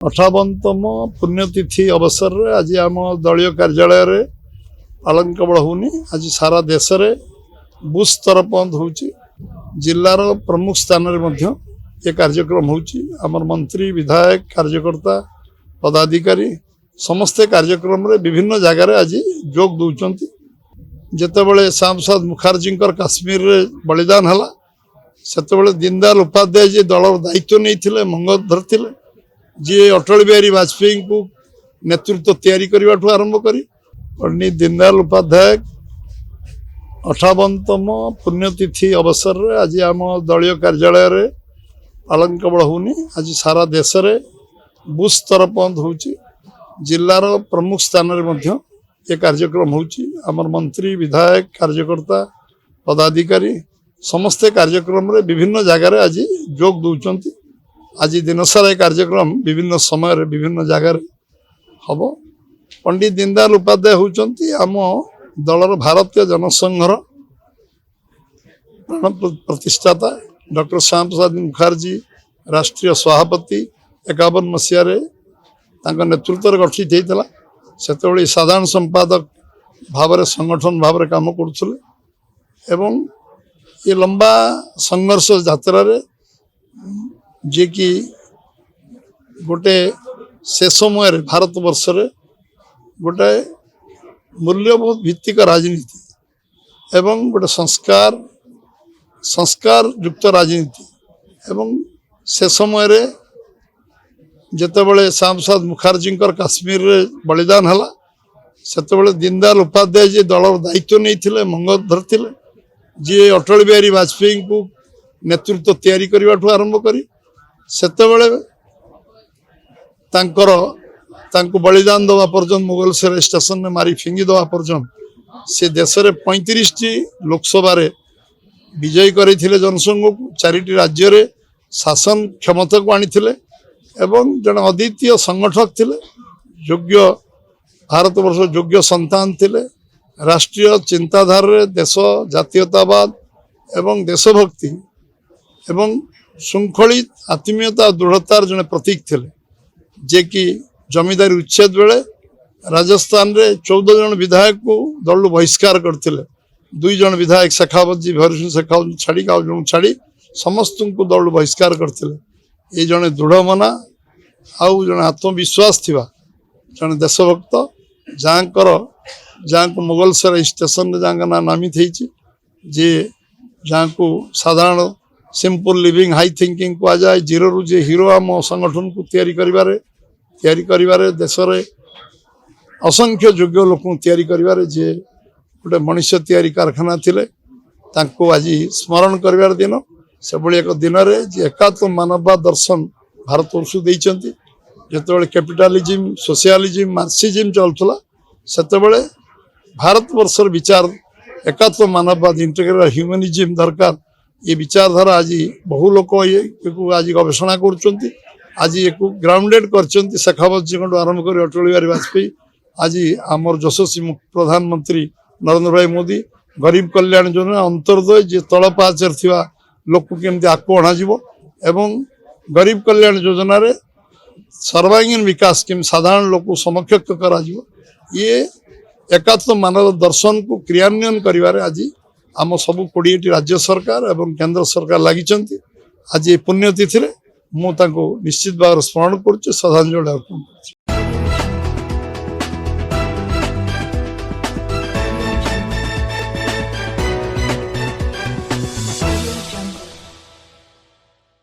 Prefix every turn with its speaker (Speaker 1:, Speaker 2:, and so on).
Speaker 1: 58तम पुण्यतिथि अवसर रे आज आम दलीय कार्यालय रे पालन केवल होनी आज सारा देश रे बुथ स्तर बंद होची जिलार प्रमुख स्थान रे मध्य ये कार्यक्रम होची आमर मंत्री विधायक कार्यकर्ता पदाधिकारी समस्ते कार्यक्रम रे विभिन्न जगह रे आज जोग दउचंती जेतेबेले सांसद मुखर्जी काश्मीर रे बलिदान हला सेतेबेले दीनदयाल उपाध्याय जी दलर दायित्व नहीं मंगधर थिले जी अटल बिहारी वाजपेयी को नेतृत्व तैयारी करने आरंभ करी पंडित दीनदयाल उपाध्याय 58तम पुण्यतिथि अवसर रे आज आम दलीय कार्यालय रे पालन केवल होनी आज सारा देश रे बुथ स्तर बंद होची जिलार प्रमुख स्थान रे मध्य ये कार्यक्रम होची आमर मंत्री विधायक कार्यकर्ता पदाधिकारी समस्ते कार्यक्रम रे विभिन्न जगह रे आज जोग दउचंती आज दिन सारा कार्यक्रम विभिन्न समय रे विभिन्न जगह रे हम पंडित दीनदयाल उपाध्याय होचंती आम दलर भारतीय जनसंघर प्राण प्रतिष्ठाता डॉक्टर श्याम प्रसाद मुखर्जी राष्ट्रीय सभापति 51 मसीह नेतृत्व गठित होता से साधारण संपादक भाव संगठन भाव काम करुले एवं ये लंबा संघर्ष यात्रा रे जे कि गोटे से समय भारत वर्ष रे गोटे मूल्यबोध भित्तिक राजनीति एवं गोटे संस्कार युक्त राजनीति एवं से समय रे जेतेबेले सांसद मुखर्जी काश्मीर रे बलिदान हला सेतेबेले दीनदयाल उपाध्याय जी दलर दायित्व नहीं मंगधर थिले जी अटल बिहारी वाजपेयी को नेतृत्व तैयारी करने आरंभ करी सेतेबेले तांको बलिदान दवा पर्यंत मुगल सराय स्टेशन में मारी फिंगी दवा पर्यंत से देश रे 35 लोकसभा रे विजयी करथिले जनसंघ को 4टी राज्य रे शासन क्षमता को आनी एवं जन अद्वितीय संगठक थिले योग्य भारत वर्ष योग्य संतान थिले राष्ट्रीय चिंताधार रे देश जातीयतावाद एवं देशभक्ति एवं श्रृंखलित आत्मीयता दृढ़तार जने प्रतीक थिले जे कि जमींदारी उच्छेद बेले राजस्थान रे 14 जन विधायक को दल बहिष्कार करते 2 जन विधायक शेखावत जी भैरव शेखावत छाड़ी छाड़ी समस्त को दल बहिष्कार करते ये जने दृढ़ मना आउ जने आत्मविश्वास थिबा जने देशभक्त जहाँ को मुगल सराय स्टेशन जहाँ ना नामित होती जे जहाँ को साधारण सिंपल लिविंग हाई थिंकिंग को जाए जीरो रु जे हीरो आम संगठन को तैयारी करिवारे देश रे असंख्य योग्य लोक तैयारी करिवारे जे गोटे मनुष्य तैयारी कारखाना थिले तांको आज स्मरण करिवार दिन से भली एक दिन रे जे एकात्म मानववाद दर्शन भारत वर्ष देइचंती जेतेबेले कैपिटलिज्म सोशलिज्म मार्क्सिज्म चलथला सेतेबेले भारत वर्षर विचार एकात्म मानववाद इंटीग्रल ह्यूमनिज्म दरकार ये विचारधारा आज बहु लोक ये आज गवेषणा कर आज एक ग्राउंडेड कर शेखावत जी को आरंभ कर अटल बिहारी वाजपेयी आज आमर यशस्वी प्रधानमंत्री नरेंद्र भाई मोदी गरीब कल्याण योजना अंतर्दय जे तल पाचर थिबा लोक केमती आको अणाजिवो एवं गरीब कल्याण योजना रे सर्वांगीन विकास केम साधारण लोक समकक्ष करा जिवो ये एकात्म मानव दर्शन को क्रियान्वयन करिवारे आज आम सब 20टी राज्य सरकार एवं केंद्र सरकार लगी आज ये पुण्यतिथि मु निश्चित भाव स्मरण कर श्रद्धांजलि अर्पण कर।